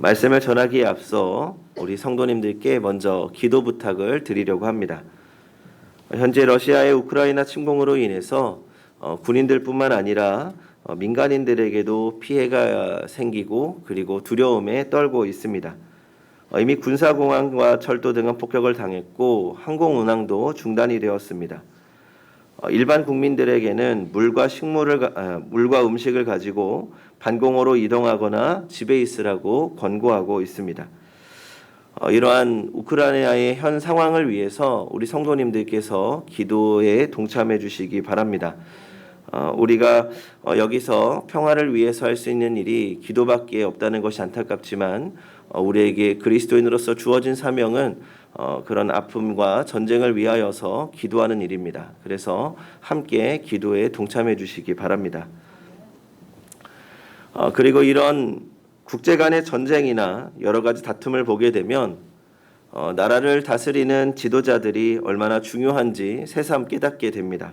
말씀을 전하기에 앞서 우리 성도님들께 먼저 기도 부탁을 드리려고 합니다. 현재 러시아의 우크라이나 침공으로 인해서 군인들뿐만 아니라 민간인들에게도 피해가 생기고 그리고 두려움에 떨고 있습니다. 이미 군사공항과 철도 등은 폭격을 당했고 항공 운항도 중단이 되었습니다. 일반 국민들에게는 물과 음식을 가지고 반공호로 이동하거나 집에 있으라고 권고하고 있습니다. 이러한 우크라이나의 현 상황을 위해서 우리 성도님들께서 기도에 동참해 주시기 바랍니다. 우리가 여기서 평화를 위해서 할 수 있는 일이 기도밖에 없다는 것이 안타깝지만 우리에게 그리스도인으로서 주어진 사명은 그런 아픔과 전쟁을 위하여서 기도하는 일입니다. 그래서 함께 기도에 동참해 주시기 바랍니다. 그리고 이런 국제 간의 전쟁이나 여러 가지 다툼을 보게 되면 나라를 다스리는 지도자들이 얼마나 중요한지 새삼 깨닫게 됩니다.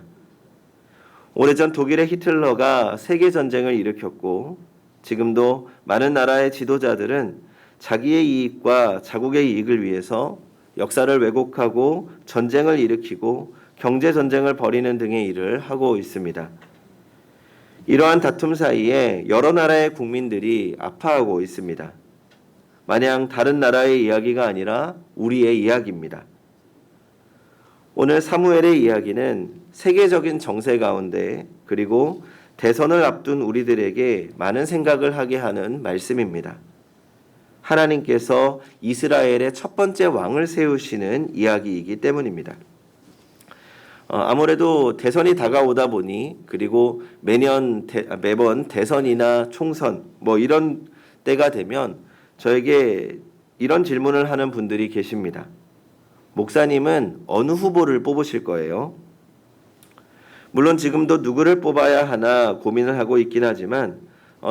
오래전 독일의 히틀러가 세계 전쟁을 일으켰고 지금도 많은 나라의 지도자들은 자기의 이익과 자국의 이익을 위해서 역사를 왜곡하고 전쟁을 일으키고 경제 전쟁을 벌이는 등의 일을 하고 있습니다. 이러한 다툼 사이에 여러 나라의 국민들이 아파하고 있습니다. 마냥 다른 나라의 이야기가 아니라 우리의 이야기입니다. 오늘 사무엘의 이야기는 세계적인 정세 가운데 그리고 대선을 앞둔 우리들에게 많은 생각을 하게 하는 말씀입니다. 하나님께서 이스라엘의 첫 번째 왕을 세우시는 이야기이기 때문입니다. 아무래도 대선이 다가오다 보니 그리고 매번 대선이나 총선 이런 때가 되면 저에게 이런 질문을 하는 분들이 계십니다. 목사님은 어느 후보를 뽑으실 거예요? 물론 지금도 누구를 뽑아야 하나 고민을 하고 있긴 하지만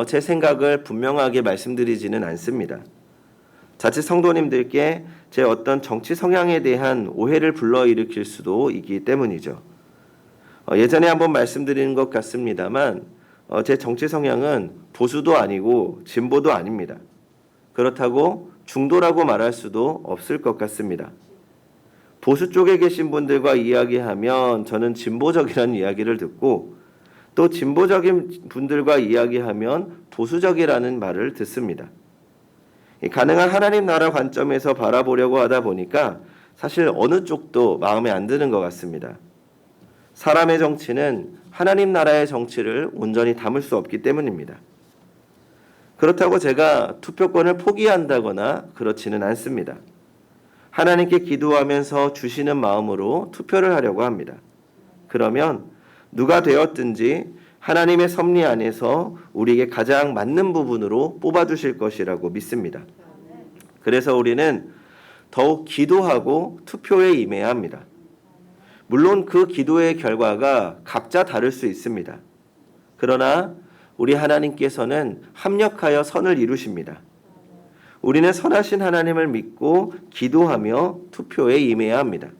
제 생각을 분명하게 말씀드리지는 않습니다. 자칫 성도님들께 제 어떤 정치 성향에 대한 오해를 불러일으킬 수도 있기 때문이죠. 예전에 한번 말씀드린 것 같습니다만 제 정치 성향은 보수도 아니고 진보도 아닙니다. 그렇다고 중도라고 말할 수도 없을 것 같습니다. 보수 쪽에 계신 분들과 이야기하면 저는 진보적이라는 이야기를 듣고 또 진보적인 분들과 이야기하면 보수적이라는 말을 듣습니다. 가능한 하나님 나라 관점에서 바라보려고 하다 보니까 사실 어느 쪽도 마음에 안 드는 것 같습니다. 사람의 정치는 하나님 나라의 정치를 온전히 담을 수 없기 때문입니다. 그렇다고 제가 투표권을 포기한다거나 그렇지는 않습니다. 하나님께 기도하면서 주시는 마음으로 투표를 하려고 합니다. 그러면 누가 되었든지 하나님의 섭리 안에서 우리에게 가장 맞는 부분으로 뽑아주실 것이라고 믿습니다. 그래서 우리는 더욱 기도하고 투표에 임해야 합니다. 물론 그 기도의 결과가 각자 다를 수 있습니다. 그러나 우리 하나님께서는 합력하여 선을 이루십니다. 우리는 선하신 하나님을 믿고 기도하며 투표에 임해야 합니다.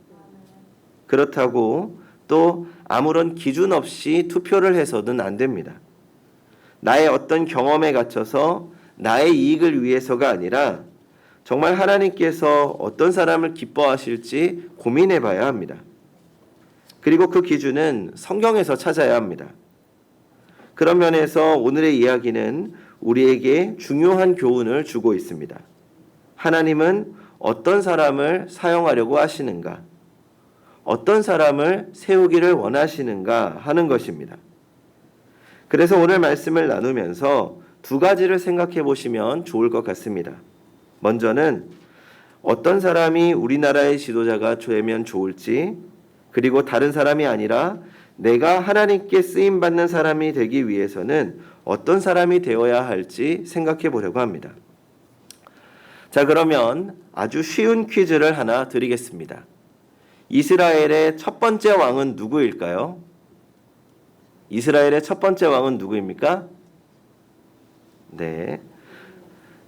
그렇다고 또 아무런 기준 없이 투표를 해서는 안 됩니다. 나의 어떤 경험에 갇혀서 나의 이익을 위해서가 아니라 정말 하나님께서 어떤 사람을 기뻐하실지 고민해 봐야 합니다. 그리고 그 기준은 성경에서 찾아야 합니다. 그런 면에서 오늘의 이야기는 우리에게 중요한 교훈을 주고 있습니다. 하나님은 어떤 사람을 사용하려고 하시는가? 어떤 사람을 세우기를 원하시는가 하는 것입니다. 그래서 오늘 말씀을 나누면서 두 가지를 생각해 보시면 좋을 것 같습니다. 먼저는 어떤 사람이 우리나라의 지도자가 되면 좋을지, 그리고 다른 사람이 아니라 내가 하나님께 쓰임받는 사람이 되기 위해서는 어떤 사람이 되어야 할지 생각해 보려고 합니다. 자, 그러면 아주 쉬운 퀴즈를 하나 드리겠습니다. 이스라엘의 첫 번째 왕은 누구일까요? 이스라엘의 첫 번째 왕은 누구입니까? 네.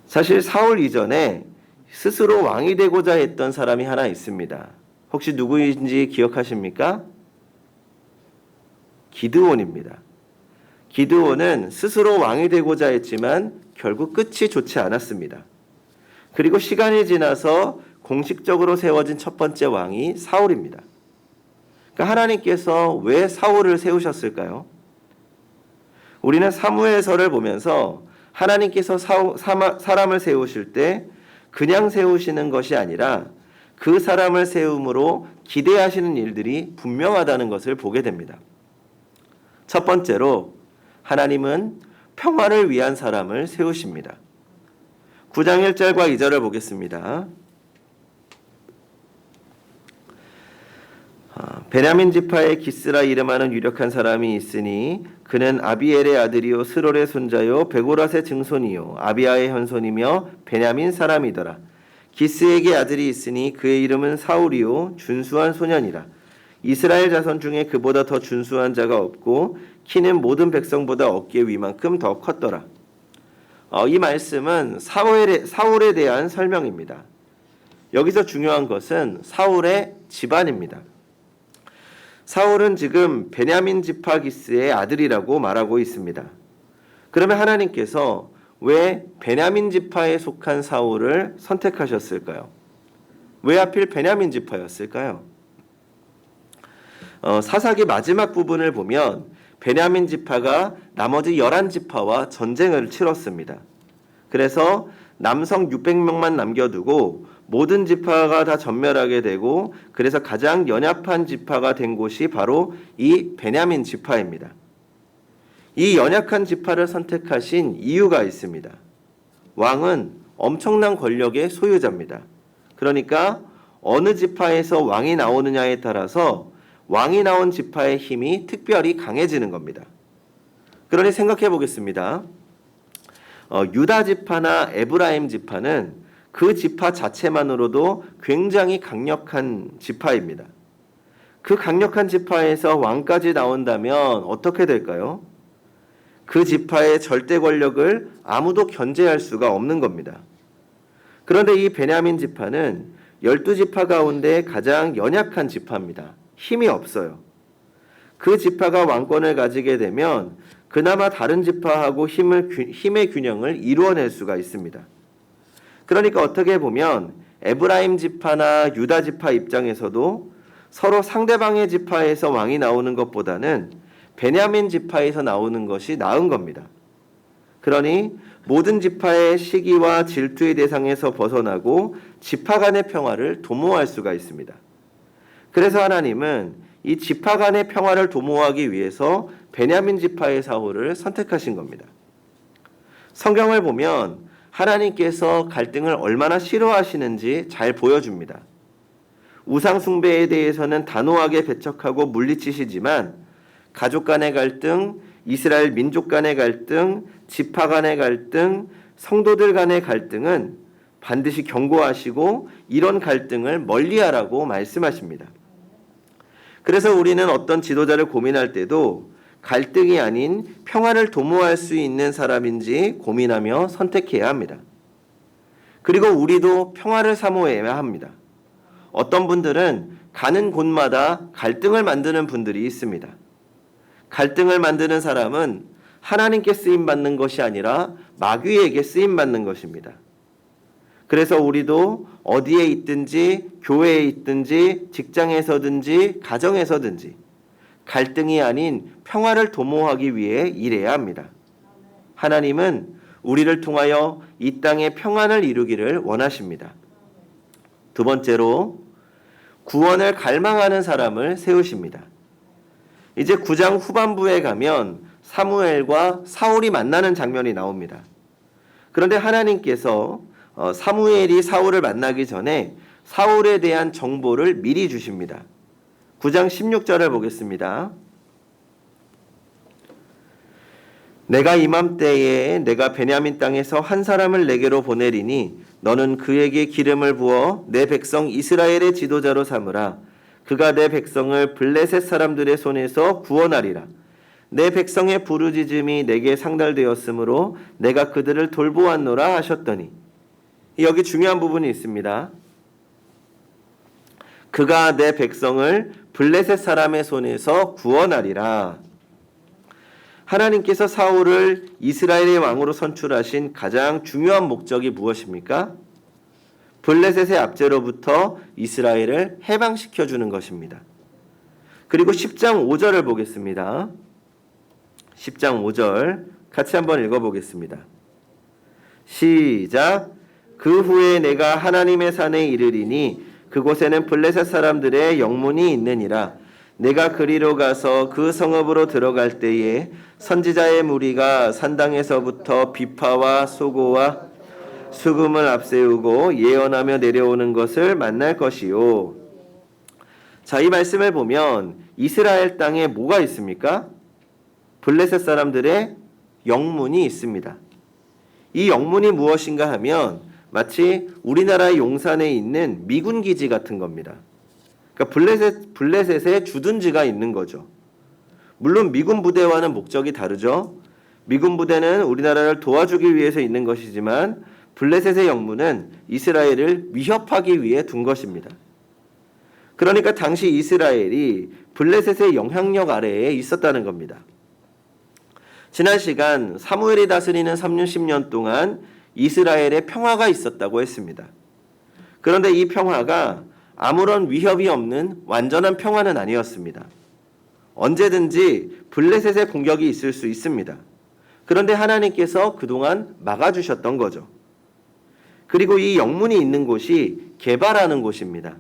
사실 사울 이전에 스스로 왕이 되고자 했던 사람이 하나 있습니다. 혹시 누구인지 기억하십니까? 기드온입니다. 기드온은 스스로 왕이 되고자 했지만 결국 끝이 좋지 않았습니다. 그리고 시간이 지나서 공식적으로 세워진 첫 번째 왕이 사울입니다. 그러니까 하나님께서 왜 사울을 세우셨을까요? 우리는 사무엘서를 보면서 하나님께서 사람을 세우실 때 그냥 세우시는 것이 아니라 그 사람을 세움으로 기대하시는 일들이 분명하다는 것을 보게 됩니다. 첫 번째로 하나님은 평화를 위한 사람을 세우십니다. 9장 1절과 2절을 보겠습니다. 베냐민 지파의 기스라 이름하는 유력한 사람이 있으니 그는 아비엘의 아들이요 스롤의 손자요 베고랏의 증손이요 아비아의 현손이며 베냐민 사람이더라. 기스에게 아들이 있으니 그의 이름은 사울이요 준수한 소년이라. 이스라엘 자손 중에 그보다 더 준수한 자가 없고 키는 모든 백성보다 어깨 위만큼 더 컸더라. 이 말씀은 사울에 대한 설명입니다. 여기서 중요한 것은 사울의 집안입니다. 사울은 지금 베냐민 지파 기스의 아들이라고 말하고 있습니다. 그러면 하나님께서 왜 베냐민 지파에 속한 사울을 선택하셨을까요? 왜 하필 베냐민 지파였을까요? 사사기 마지막 부분을 보면 베냐민 지파가 나머지 11지파와 전쟁을 치렀습니다. 그래서 남성 600명만 남겨두고 모든 지파가 다 전멸하게 되고 그래서 가장 연약한 지파가 된 곳이 바로 이 베냐민 지파입니다. 이 연약한 지파를 선택하신 이유가 있습니다. 왕은 엄청난 권력의 소유자입니다. 그러니까 어느 지파에서 왕이 나오느냐에 따라서 왕이 나온 지파의 힘이 특별히 강해지는 겁니다. 그러니 생각해 보겠습니다. 유다 지파나 에브라임 지파는 그 지파 자체만으로도 굉장히 강력한 지파입니다. 그 강력한 지파에서 왕까지 나온다면 어떻게 될까요? 그 지파의 절대 권력을 아무도 견제할 수가 없는 겁니다. 그런데 이 베냐민 지파는 12지파 가운데 가장 연약한 지파입니다. 힘이 없어요. 그 지파가 왕권을 가지게 되면 그나마 다른 지파하고 힘의 균형을 이루어낼 수가 있습니다. 그러니까 어떻게 보면 에브라임 지파나 유다 지파 입장에서도 서로 상대방의 지파에서 왕이 나오는 것보다는 베냐민 지파에서 나오는 것이 나은 겁니다. 그러니 모든 지파의 시기와 질투의 대상에서 벗어나고 지파 간의 평화를 도모할 수가 있습니다. 그래서 하나님은 이 지파 간의 평화를 도모하기 위해서 베냐민 지파의 사울을 선택하신 겁니다. 성경을 보면 하나님께서 갈등을 얼마나 싫어하시는지 잘 보여줍니다. 우상 숭배에 대해서는 단호하게 배척하고 물리치시지만 가족 간의 갈등, 이스라엘 민족 간의 갈등, 지파 간의 갈등, 성도들 간의 갈등은 반드시 경고하시고 이런 갈등을 멀리하라고 말씀하십니다. 그래서 우리는 어떤 지도자를 고민할 때도 갈등이 아닌 평화를 도모할 수 있는 사람인지 고민하며 선택해야 합니다. 그리고 우리도 평화를 사모해야 합니다. 어떤 분들은 가는 곳마다 갈등을 만드는 분들이 있습니다. 갈등을 만드는 사람은 하나님께 쓰임받는 것이 아니라 마귀에게 쓰임받는 것입니다. 그래서 우리도 어디에 있든지 교회에 있든지 직장에서든지 가정에서든지 갈등이 아닌 평화를 도모하기 위해 일해야 합니다. 하나님은 우리를 통하여 이 땅에 평안을 이루기를 원하십니다. 두 번째로 구원을 갈망하는 사람을 세우십니다. 이제 9장 후반부에 가면 사무엘과 사울이 만나는 장면이 나옵니다. 그런데 하나님께서 사무엘이 사울을 만나기 전에 사울에 대한 정보를 미리 주십니다. 9장 16절을 보겠습니다. 내가 이맘때에 내가 베냐민 땅에서 한 사람을 내게로 보내리니 너는 그에게 기름을 부어 내 백성 이스라엘의 지도자로 삼으라. 그가 내 백성을 블레셋 사람들의 손에서 구원하리라. 내 백성의 부르짖음이 내게 상달되었으므로 내가 그들을 돌보았노라 하셨더니, 여기 중요한 부분이 있습니다. 그가 내 백성을 블레셋 사람의 손에서 구원하리라. 하나님께서 사울을 이스라엘의 왕으로 선출하신 가장 중요한 목적이 무엇입니까? 블레셋의 압제로부터 이스라엘을 해방시켜 주는 것입니다. 그리고 10장 5절을 보겠습니다. 10장 5절 같이 한번 읽어보겠습니다. 시작. 그 후에 내가 하나님의 산에 이르리니 그곳에는 블레셋 사람들의 영문이 있느니라. 내가 그리로 가서 그 성읍으로 들어갈 때에 선지자의 무리가 산당에서부터 비파와 소고와 수금을 앞세우고 예언하며 내려오는 것을 만날 것이요. 자, 이 말씀을 보면 이스라엘 땅에 뭐가 있습니까? 블레셋 사람들의 영문이 있습니다. 이 영문이 무엇인가 하면 마치 우리나라 용산에 있는 미군 기지 같은 겁니다. 그러니까 블레셋에 주둔지가 있는 거죠. 물론 미군 부대와는 목적이 다르죠. 미군 부대는 우리나라를 도와주기 위해서 있는 것이지만 블레셋의 영문은 이스라엘을 위협하기 위해 둔 것입니다. 그러니까 당시 이스라엘이 블레셋의 영향력 아래에 있었다는 겁니다. 지난 시간 사무엘이 다스리는 30년 동안 이스라엘의 평화가 있었다고 했습니다. 그런데 이 평화가 아무런 위협이 없는 완전한 평화는 아니었습니다. 언제든지 블레셋의 공격이 있을 수 있습니다. 그런데 하나님께서 그동안 막아주셨던 거죠. 그리고 이 영문이 있는 곳이 게바라는 곳입니다.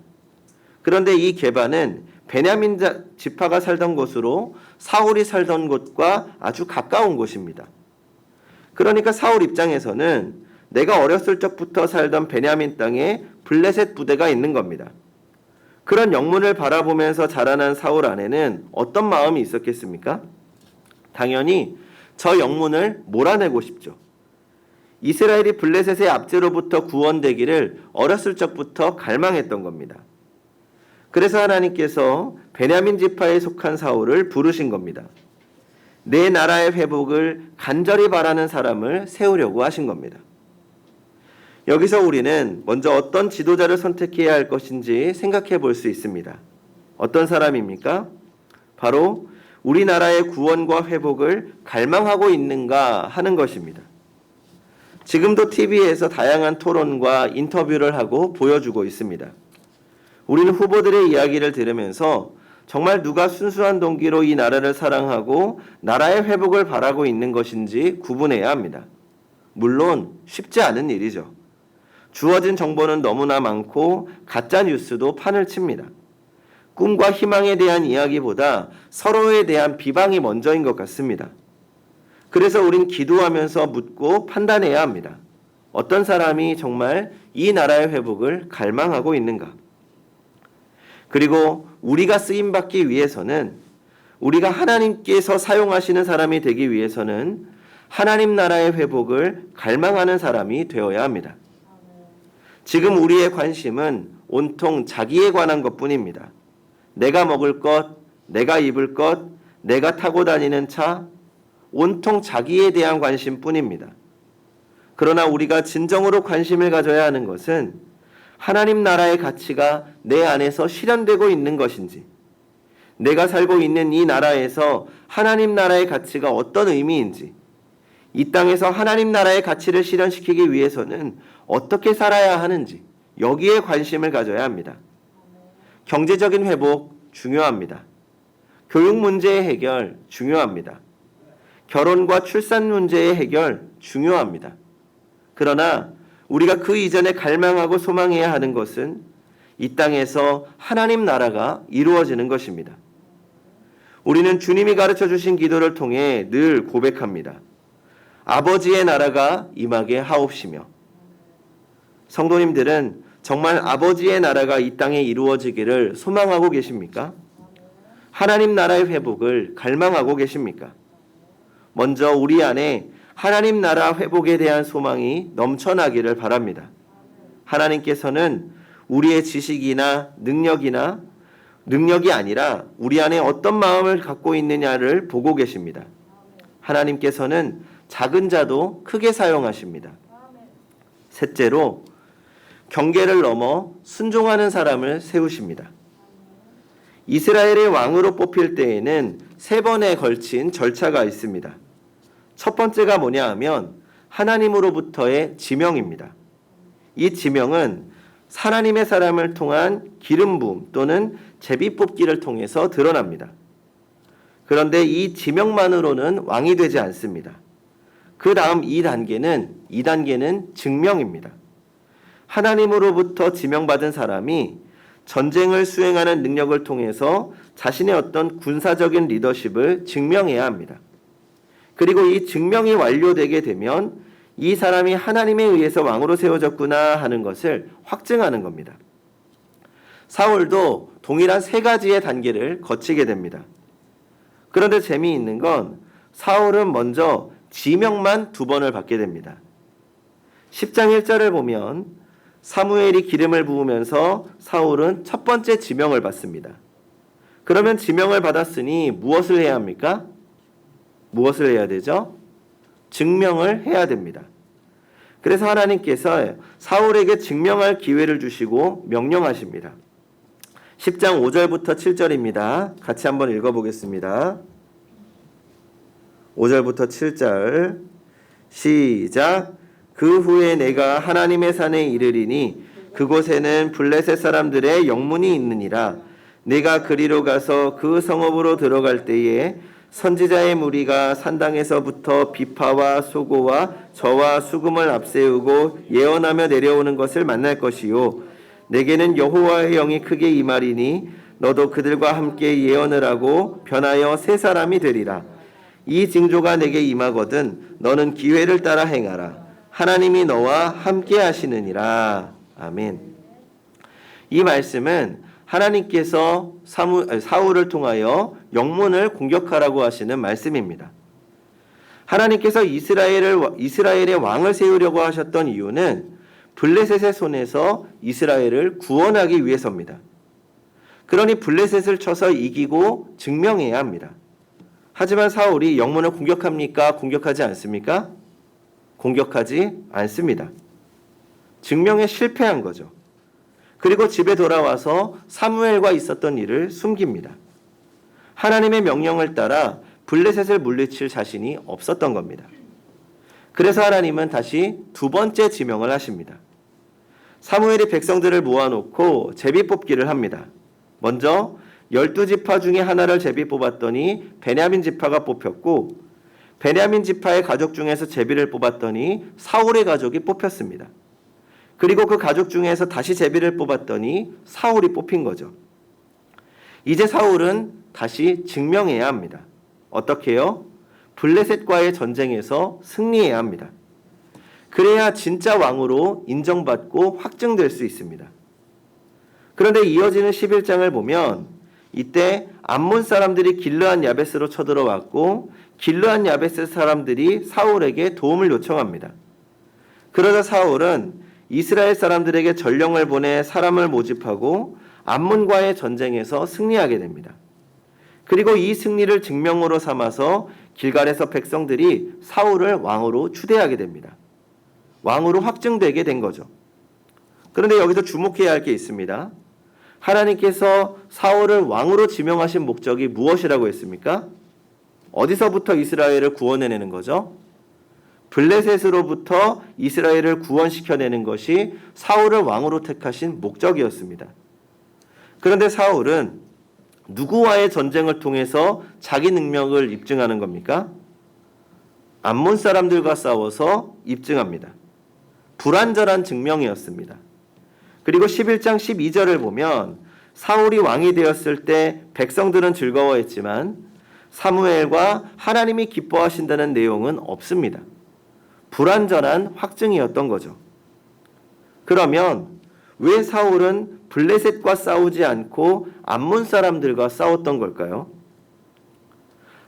그런데 이 게바는 베냐민 지파가 살던 곳으로 사울이 살던 곳과 아주 가까운 곳입니다. 그러니까 사울 입장에서는 내가 어렸을 적부터 살던 베냐민 땅에 블레셋 부대가 있는 겁니다. 그런 영문을 바라보면서 자라난 사울 안에는 어떤 마음이 있었겠습니까? 당연히 저 영문을 몰아내고 싶죠. 이스라엘이 블레셋의 압제로부터 구원되기를 어렸을 적부터 갈망했던 겁니다. 그래서 하나님께서 베냐민 지파에 속한 사울을 부르신 겁니다. 내 나라의 회복을 간절히 바라는 사람을 세우려고 하신 겁니다. 여기서 우리는 먼저 어떤 지도자를 선택해야 할 것인지 생각해 볼 수 있습니다. 어떤 사람입니까? 바로 우리나라의 구원과 회복을 갈망하고 있는가 하는 것입니다. 지금도 TV에서 다양한 토론과 인터뷰를 하고 보여주고 있습니다. 우리는 후보들의 이야기를 들으면서 정말 누가 순수한 동기로 이 나라를 사랑하고 나라의 회복을 바라고 있는 것인지 구분해야 합니다. 물론 쉽지 않은 일이죠. 주어진 정보는 너무나 많고 가짜 뉴스도 판을 칩니다. 꿈과 희망에 대한 이야기보다 서로에 대한 비방이 먼저인 것 같습니다. 그래서 우린 기도하면서 묻고 판단해야 합니다. 어떤 사람이 정말 이 나라의 회복을 갈망하고 있는가? 그리고 우리가 쓰임받기 위해서는, 우리가 하나님께서 사용하시는 사람이 되기 위해서는 하나님 나라의 회복을 갈망하는 사람이 되어야 합니다. 지금 우리의 관심은 온통 자기에 관한 것뿐입니다. 내가 먹을 것, 내가 입을 것, 내가 타고 다니는 차, 온통 자기에 대한 관심뿐입니다. 그러나 우리가 진정으로 관심을 가져야 하는 것은 하나님 나라의 가치가 내 안에서 실현되고 있는 것인지, 내가 살고 있는 이 나라에서 하나님 나라의 가치가 어떤 의미인지, 이 땅에서 하나님 나라의 가치를 실현시키기 위해서는 어떻게 살아야 하는지, 여기에 관심을 가져야 합니다. 경제적인 회복 중요합니다. 교육 문제의 해결 중요합니다. 결혼과 출산 문제의 해결 중요합니다. 그러나 우리가 그 이전에 갈망하고 소망해야 하는 것은 이 땅에서 하나님 나라가 이루어지는 것입니다. 우리는 주님이 가르쳐 주신 기도를 통해 늘 고백합니다. 아버지의 나라가 임하게 하옵시며. 성도님들은 정말 아버지의 나라가 이 땅에 이루어지기를 소망하고 계십니까? 하나님 나라의 회복을 갈망하고 계십니까? 먼저 우리 안에 하나님 나라 회복에 대한 소망이 넘쳐나기를 바랍니다. 하나님께서는 우리의 지식이나 능력이 아니라 우리 안에 어떤 마음을 갖고 있느냐를 보고 계십니다. 하나님께서는 작은 자도 크게 사용하십니다. 셋째로 경계를 넘어 순종하는 사람을 세우십니다. 이스라엘의 왕으로 뽑힐 때에는 3번에 걸친 절차가 있습니다. 첫 번째가 뭐냐 하면 하나님으로부터의 지명입니다. 이 지명은 하나님의 사람을 통한 기름 부음 또는 제비 뽑기를 통해서 드러납니다. 그런데 이 지명만으로는 왕이 되지 않습니다. 그 다음 2단계는 증명입니다. 하나님으로부터 지명받은 사람이 전쟁을 수행하는 능력을 통해서 자신의 어떤 군사적인 리더십을 증명해야 합니다. 그리고 이 증명이 완료되게 되면 이 사람이 하나님에 의해서 왕으로 세워졌구나 하는 것을 확증하는 겁니다. 사울도 동일한 3가지의 단계를 거치게 됩니다. 그런데 재미있는 건 사울은 먼저 지명만 2번을 받게 됩니다. 10장 1절을 보면 사무엘이 기름을 부으면서 사울은 첫 번째 지명을 받습니다. 그러면 지명을 받았으니 무엇을 해야 합니까? 무엇을 해야 되죠? 증명을 해야 됩니다. 그래서 하나님께서 사울에게 증명할 기회를 주시고 명령하십니다. 10장 5절부터 7절입니다. 같이 한번 읽어보겠습니다. 5절부터 7절 시작. 그 후에 내가 하나님의 산에 이르리니 그곳에는 블레셋 사람들의 영문이 있느니라. 내가 그리로 가서 그 성읍으로 들어갈 때에 선지자의 무리가 산당에서부터 비파와 소고와 저와 수금을 앞세우고 예언하며 내려오는 것을 만날 것이요 내게는 여호와의 영이 크게 임하리니 너도 그들과 함께 예언을 하고 변하여 새 사람이 되리라. 이 징조가 내게 임하거든 너는 기회를 따라 행하라. 하나님이 너와 함께 하시느니라. 아멘. 이 말씀은 하나님께서 사울을 통하여 영문을 공격하라고 하시는 말씀입니다. 하나님께서 이스라엘의 왕을 세우려고 하셨던 이유는 블레셋의 손에서 이스라엘을 구원하기 위해서입니다. 그러니 블레셋을 쳐서 이기고 증명해야 합니다. 하지만 사울이 영문을 공격합니까? 공격하지 않습니까? 공격하지 않습니다. 증명에 실패한 거죠. 그리고 집에 돌아와서 사무엘과 있었던 일을 숨깁니다. 하나님의 명령을 따라 블레셋을 물리칠 자신이 없었던 겁니다. 그래서 하나님은 다시 2번째 지명을 하십니다. 사무엘이 백성들을 모아놓고 제비 뽑기를 합니다. 먼저 12지파 중에 하나를 제비 뽑았더니 베냐민 지파가 뽑혔고 베냐민 지파의 가족 중에서 제비를 뽑았더니 사울의 가족이 뽑혔습니다. 그리고 그 가족 중에서 다시 제비를 뽑았더니 사울이 뽑힌 거죠. 이제 사울은 다시 증명해야 합니다. 어떻게 해요? 블레셋과의 전쟁에서 승리해야 합니다. 그래야 진짜 왕으로 인정받고 확증될 수 있습니다. 그런데 이어지는 11장을 보면 이때 암몬 사람들이 길르앗 야베스로 쳐들어왔고 길르앗 야베스 사람들이 사울에게 도움을 요청합니다. 그러자 사울은 이스라엘 사람들에게 전령을 보내 사람을 모집하고 암몬과의 전쟁에서 승리하게 됩니다. 그리고 이 승리를 증명으로 삼아서 길갈에서 백성들이 사울을 왕으로 추대하게 됩니다. 왕으로 확증되게 된 거죠. 그런데 여기서 주목해야 할 게 있습니다. 하나님께서 사울을 왕으로 지명하신 목적이 무엇이라고 했습니까? 어디서부터 이스라엘을 구원해내는 거죠? 블레셋으로부터 이스라엘을 구원시켜내는 것이 사울을 왕으로 택하신 목적이었습니다. 그런데 사울은 누구와의 전쟁을 통해서 자기 능력을 입증하는 겁니까? 암몬 사람들과 싸워서 입증합니다. 불완전한 증명이었습니다. 그리고 11장 12절을 보면 사울이 왕이 되었을 때 백성들은 즐거워했지만 사무엘과 하나님이 기뻐하신다는 내용은 없습니다. 불완전한 확증이었던 거죠. 그러면 왜 사울은 블레셋과 싸우지 않고 암몬 사람들과 싸웠던 걸까요?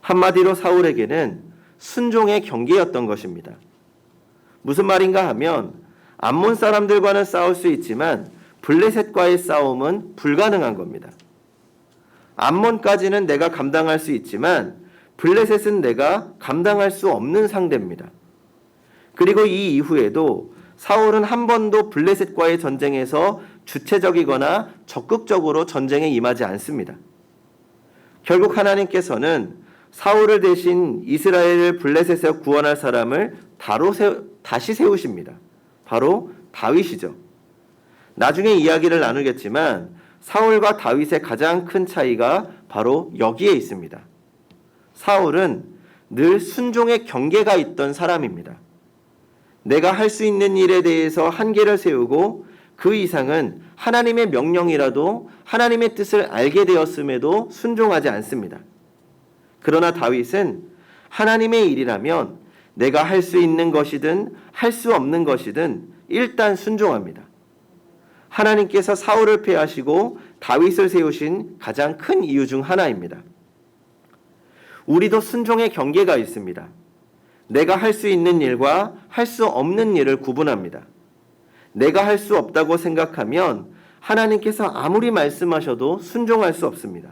한마디로 사울에게는 순종의 경계였던 것입니다. 무슨 말인가 하면 암몬 사람들과는 싸울 수 있지만 블레셋과의 싸움은 불가능한 겁니다. 암몬까지는 내가 감당할 수 있지만 블레셋은 내가 감당할 수 없는 상대입니다. 그리고 이 이후에도 사울은 한 번도 블레셋과의 전쟁에서 주체적이거나 적극적으로 전쟁에 임하지 않습니다. 결국 하나님께서는 사울을 대신 이스라엘을 블레셋에서 구원할 사람을 다시 세우십니다. 바로 다윗이죠. 나중에 이야기를 나누겠지만 사울과 다윗의 가장 큰 차이가 바로 여기에 있습니다. 사울은 늘 순종의 경계가 있던 사람입니다. 내가 할 수 있는 일에 대해서 한계를 세우고 그 이상은 하나님의 명령이라도 하나님의 뜻을 알게 되었음에도 순종하지 않습니다. 그러나 다윗은 하나님의 일이라면 내가 할 수 있는 것이든 할 수 없는 것이든 일단 순종합니다. 하나님께서 사울을 폐하시고 다윗을 세우신 가장 큰 이유 중 하나입니다. 우리도 순종의 경계가 있습니다. 내가 할 수 있는 일과 할 수 없는 일을 구분합니다. 내가 할 수 없다고 생각하면 하나님께서 아무리 말씀하셔도 순종할 수 없습니다.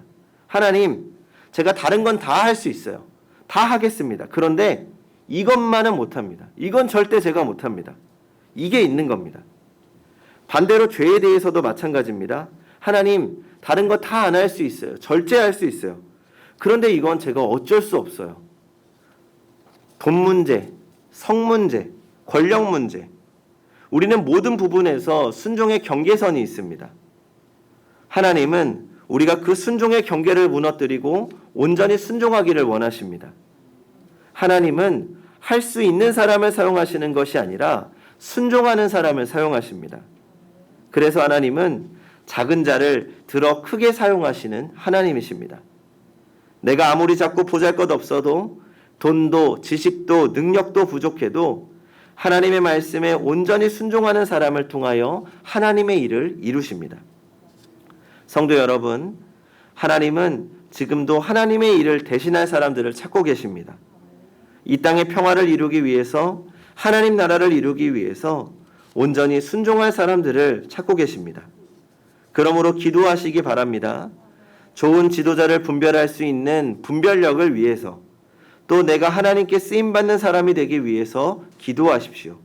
하나님, 제가 다른 건 다 할 수 있어요. 다 하겠습니다. 그런데 이것만은 못합니다. 이건 절대 제가 못합니다. 이게 있는 겁니다. 반대로 죄에 대해서도 마찬가지입니다. 하나님, 다른 거 다 안 할 수 있어요. 절제할 수 있어요. 그런데 이건 제가 어쩔 수 없어요. 돈 문제, 성 문제, 권력 문제. 우리는 모든 부분에서 순종의 경계선이 있습니다. 하나님은 우리가 그 순종의 경계를 무너뜨리고 온전히 순종하기를 원하십니다. 하나님은 할 수 있는 사람을 사용하시는 것이 아니라 순종하는 사람을 사용하십니다. 그래서 하나님은 작은 자를 들어 크게 사용하시는 하나님이십니다. 내가 아무리 작고 보잘것없어도 돈도 지식도 능력도 부족해도 하나님의 말씀에 온전히 순종하는 사람을 통하여 하나님의 일을 이루십니다. 성도 여러분, 하나님은 지금도 하나님의 일을 대신할 사람들을 찾고 계십니다. 이 땅의 평화를 이루기 위해서, 하나님 나라를 이루기 위해서 온전히 순종할 사람들을 찾고 계십니다. 그러므로 기도하시기 바랍니다. 좋은 지도자를 분별할 수 있는 분별력을 위해서, 또 내가 하나님께 쓰임받는 사람이 되기 위해서 기도하십시오.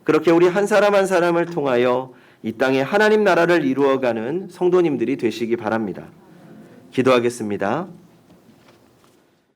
그렇게 우리 한 사람 한 사람을 통하여 이 땅에 하나님 나라를 이루어가는 성도님들이 되시기 바랍니다. 기도하겠습니다.